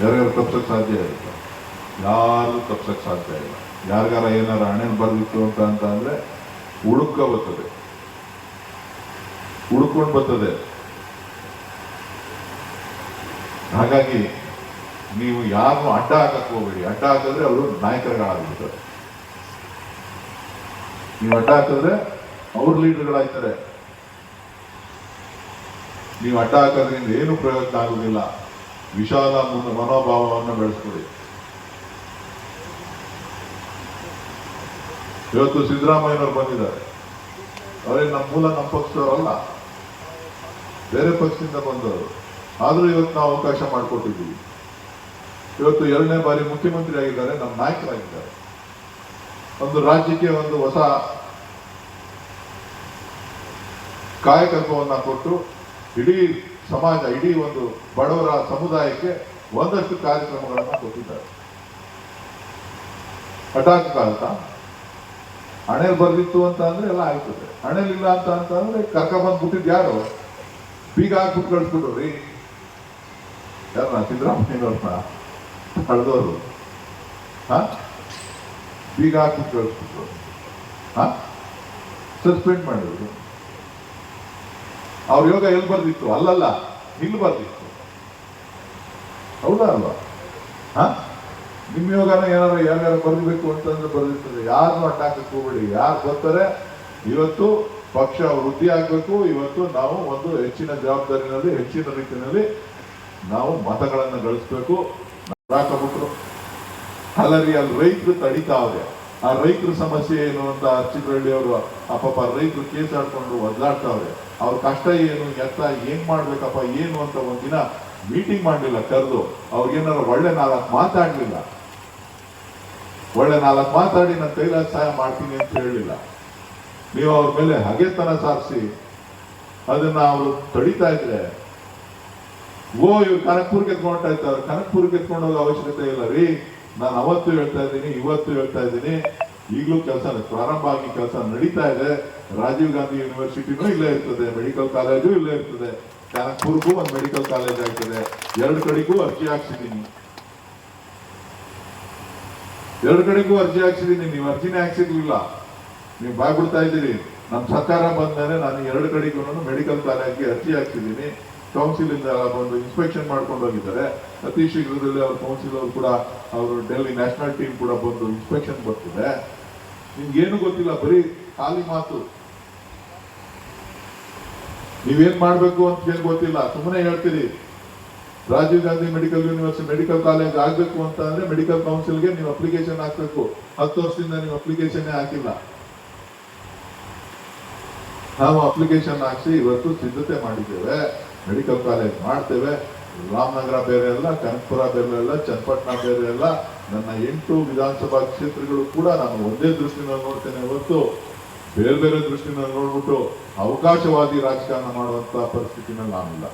ಯಾರ್ಯಾರು ತಪ್ಸಕ್ಕೆ ಸಾಧ್ಯ ಇರುತ್ತೆ? ಯಾರು ತಪ್ಸಕ್ಕೆ ಸಾಧ್ಯ ಇಲ್ಲ. ಯಾರಿಗಾರ ಏನಾರ ಹಣೆಯಲ್ಲಿ ಬರ್ದಿತ್ತು ಅಂತ ಅಂದ್ರೆ ಬರ್ತದೆ, ಹುಡುಕೊಂಡು ಬರ್ತದೆ. ಹಾಗಾಗಿ ನೀವು ಯಾರನ್ನು ಅಡ್ಡ ಹಾಕಕ್ಕೆ ಹೋಗ್ಬೇಡಿ. ಅಡ್ಡ ಹಾಕಿದ್ರೆ ಅವರು ನಾಯಕರುಗಳಾಗ್ಬಿಡ್ತಾರೆ. ನೀವು ಅಡ್ಡ ಹಾಕಿದ್ರೆ ಅವ್ರ ಲೀಡರ್ಗಳಾಗ್ತಾರೆ. ನೀವು ಅಡ್ಡ ಹಾಕೋದ್ರಿಂದ ಏನು ಪ್ರಯೋಜನ ಆಗುದಿಲ್ಲ. ವಿಶಾಲ ಮನೋಭಾವವನ್ನು ಬೆಳೆಸ್ಕೊಳ್ಳಿ. ಇವತ್ತು ಸಿದ್ದರಾಮಯ್ಯನವರು ಬಂದಿದ್ದಾರೆ. ಅವರೇ ನಮ್ಮ ಪಕ್ಷದವರಲ್ಲ, ಬೇರೆ ಪಕ್ಷದಿಂದ ಬಂದವರು. ಆದ್ರೂ ಇವತ್ತು ನಾವು ಅವಕಾಶ ಮಾಡಿಕೊಟ್ಟಿದ್ದೀವಿ. ಇವತ್ತು 2ನೇ ಬಾರಿ ಮುಖ್ಯಮಂತ್ರಿ ಆಗಿದ್ದಾರೆ, ನಮ್ಮ ನಾಯಕರಾಗಿದ್ದಾರೆ. ಒಂದು ರಾಜ್ಯಕ್ಕೆ ಒಂದು ಹೊಸ ಕಾಯಕಲ್ಪವನ್ನ ಕೊಟ್ಟು ಇಡೀ ಸಮಾಜ, ಇಡೀ ಒಂದು ಬಡವರ ಸಮುದಾಯಕ್ಕೆ ಒಂದಷ್ಟು ಕಾರ್ಯಕ್ರಮಗಳನ್ನ ಕೊಟ್ಟಿದ್ದಾರೆ. ಹಠಾತ್ ಹಣೆಯಲ್ಲಿ ಬರ್ದಿತ್ತು ಅಂತ ಅಂದ್ರೆ ಎಲ್ಲ ಆಯ್ತದೆ. ಹಣೆಲಿಲ್ಲ ಅಂತ ಅಂದ್ರೆ ಕರ್ಕೊಂಡ್ಬಂದ್ಬಿಟ್ಟಿದ್ ಯಾರು? ಬೀಗ ಹಾಕ್ಬಿಟ್ಟು ಕಳಿಸ್ಬಿಟ್ರಿ. ಯಾರನ್ನ? ಸಿದ್ದರಾಮಯ್ಯನವ್ರನ್ನ ಕಳೆದವರು ಬೀಗ ಹಾಕ್ಬಿಟ್ಟು ಕಳಿಸ್ಬಿಟ್ರು. ಸಸ್ಪೆಂಡ್ ಮಾಡಿದ್ರು. ಅವ್ರ ಯೋಗ ಎಲ್ಲಿ ಬರ್ದಿತ್ತು? ಅಲ್ಲಲ್ಲ, ಇಲ್ಲಿ ಬರ್ದಿತ್ತು. ಹೌದಾ ಅಲ್ವಾ? ನಿಮ್ಮ ಯೋಗನ ಯಾರ್ಯಾರು ಬರಬೇಕು ಅಂತಂದ್ರೆ ಬರ್ದಿರ್ತದೆ. ಯಾರನ್ನು ಅಡ್ಡಾಕಕ್ಕೆ ಹೋಗ್ಬೇಡಿ. ಯಾರು ಬರ್ತಾರೆ, ಇವತ್ತು ಪಕ್ಷ ವೃದ್ಧಿ ಆಗ್ಬೇಕು. ಇವತ್ತು ನಾವು ಒಂದು ಹೆಚ್ಚಿನ ಜವಾಬ್ದಾರಿನಲ್ಲಿ, ಹೆಚ್ಚಿನ ರೀತಿಯಲ್ಲಿ ನಾವು ಮತಗಳನ್ನು ಗಳಿಸ್ಬೇಕು. ಹಾಕಬಿಟ್ರು ಅಲ್ಲರಿ, ಅಲ್ಲಿ ರೈತರು ತಡಿತಾವ್ರೆ. ಆ ರೈತರ ಸಮಸ್ಯೆ ಏನು ಅಂತ ಅರ್ಚಿದ್ರಳ್ಳಿ ಅವರು ಪಾಪ ರೈತರು ಕೇಸ್ ಆಡ್ಕೊಂಡು ಒದ್ದಾಡ್ತಾವ್ರೆ. ಅವ್ರ ಕಷ್ಟ ಏನು, ಎತ್ತ ಏನ್ ಮಾಡ್ಬೇಕಪ್ಪ ಏನು ಅಂತ ಒಂದಿನ ಮೀಟಿಂಗ್ ಮಾಡಲಿಲ್ಲ ಕರೆದು. ಅವ್ರಿಗೇನಾರ ಒಳ್ಳೆ 4 ಮಾತಾಡ್ಲಿಲ್ಲ. ಒಳ್ಳೆ 4 ಮಾತಾಡಿ ನಾನು ಕೈಲಾದ ಸಹಾಯ ಮಾಡ್ತೀನಿ ಅಂತ ಹೇಳಲಿಲ್ಲ. ನೀವು ಅವ್ರ ಮೇಲೆ ಹಗೆತನ ಸಾರಿಸಿ ಅದನ್ನ ಅವರು ತಡಿತಾ ಇದ್ರೆ, ಇವ್ರು ಕನಕ್ಪುರ್ಗೆ ಎತ್ಕೊಂಡ್ತಾ ಇರ್ತಾರೆ. ಕನಕ್ಪುರ್ಗೆ ಎತ್ಕೊಂಡು ಹೋಗೋ ಅವಶ್ಯಕತೆ ಇಲ್ಲ ರೀ. ನಾನು ಅವತ್ತು ಹೇಳ್ತಾ ಇದ್ದೀನಿ, ಇವತ್ತು ಹೇಳ್ತಾ ಇದ್ದೀನಿ. ಈಗಲೂ ಕೆಲಸ ಪ್ರಾರಂಭ ಆಗಿ ಕೆಲಸ ನಡೀತಾ ಇದೆ. ರಾಜೀವ್ ಗಾಂಧಿ ಯೂನಿವರ್ಸಿಟಿನೂ ಇಲ್ಲೇ ಇರ್ತದೆ, ಮೆಡಿಕಲ್ ಕಾಲೇಜು ಇಲ್ಲೇ ಇರ್ತದೆ. ಕನಕ್ಪುರ್ಗೂ ಒಂದು ಮೆಡಿಕಲ್ ಕಾಲೇಜ್ ಆಗ್ತದೆ. 2 ಕಡೆಗೂ ಅರ್ಜಿ ಹಾಕ್ಸಿದ್ದೀನಿ. 2 ಕಡೆಗೂ ಅರ್ಜಿ ಹಾಕ್ಸಿದ್ದೀನಿ. ನೀವು ಅರ್ಜಿನೇ ಹಾಕ್ಸಿರ್ಲಿಲ್ಲ, ನೀವು ಬಾಯ್ಬಿಡ್ತಾ ಇದ್ದೀರಿ. ನಮ್ಮ ಸರ್ಕಾರ ಬಂದ್ಮೇಲೆ ನಾನು 2 ಕಡೆಗೂ ಮೆಡಿಕಲ್ ಕಾಲೇಜ್ಗೆ ಅರ್ಜಿ ಹಾಕ್ಸಿದ್ದೀನಿ. ಕೌನ್ಸಿಲ್ ಇಂದ ಬಂದು ಇನ್ಸ್ಪೆಕ್ಷನ್ ಮಾಡ್ಕೊಂಡು ಹೋಗಿದ್ದಾರೆ. ಅತಿ ಶೀಘ್ರದಲ್ಲಿ ಅವ್ರ ಕೌನ್ಸಿಲ್ ಅವರು ಕೂಡ, ಅವರು ಡೆಲ್ಲಿ ನ್ಯಾಷನಲ್ ಟೀಮ್ ಕೂಡ ಬಂದು ಇನ್ಸ್ಪೆಕ್ಷನ್ ಬರ್ತಿದೆ. ನಿಮ್ಗೇನು ಗೊತ್ತಿಲ್ಲ, ಬರೀ ಖಾಲಿ ಮಾತು. ನೀವೇನ್ ಮಾಡ್ಬೇಕು ಅಂತ ಏನ್ ಗೊತ್ತಿಲ್ಲ, ಸುಮ್ಮನೆ ಹೇಳ್ತೀರಿ. ರಾಜೀವ್ ಗಾಂಧಿ ಮೆಡಿಕಲ್ ಕಾಲೇಜ್ ಆಗ್ಬೇಕು ಅಂತ ಅಂದ್ರೆ ಮೆಡಿಕಲ್ ಕೌನ್ಸಿಲ್ಗೆ ನೀವು ಅಪ್ಲಿಕೇಶನ್ ಹಾಕ್ಬೇಕು. 10 ವರ್ಷದಿಂದ ನೀವು ಅಪ್ಲಿಕೇಶನ್ ಹಾಕಿಲ್ಲ. ನಾವು ಅಪ್ಲಿಕೇಶನ್ ಹಾಕ್ಸಿ ಇವತ್ತು ಸಿದ್ಧತೆ ಮಾಡಿದ್ದೇವೆ. ಮೆಡಿಕಲ್ ಕಾಲೇಜ್ ಮಾಡ್ತೇವೆ. ರಾಮನಗರ ಬೇರೆ ಅಲ್ಲ, ಕನಕಪುರ ಬೇರೆ ಅಲ್ಲ, ಚನ್ನಪಟ್ಟಣ ಬೇರೆ ಅಲ್ಲ. ನನ್ನ 8 ವಿಧಾನಸಭಾ ಕ್ಷೇತ್ರಗಳು ಕೂಡ ನಾನು ಒಂದೇ ದೃಷ್ಟಿನಲ್ಲಿ ನೋಡ್ತೇನೆ ಹೊರತು ಬೇರೆ ಬೇರೆ ದೃಷ್ಟಿನಲ್ಲಿ ನೋಡ್ಬಿಟ್ಟು ಅವಕಾಶವಾದಿ ರಾಜಕಾರಣ ಮಾಡುವಂತ ಪರಿಸ್ಥಿತಿನಲ್ಲಿ ನಾನಿಲ್ಲ.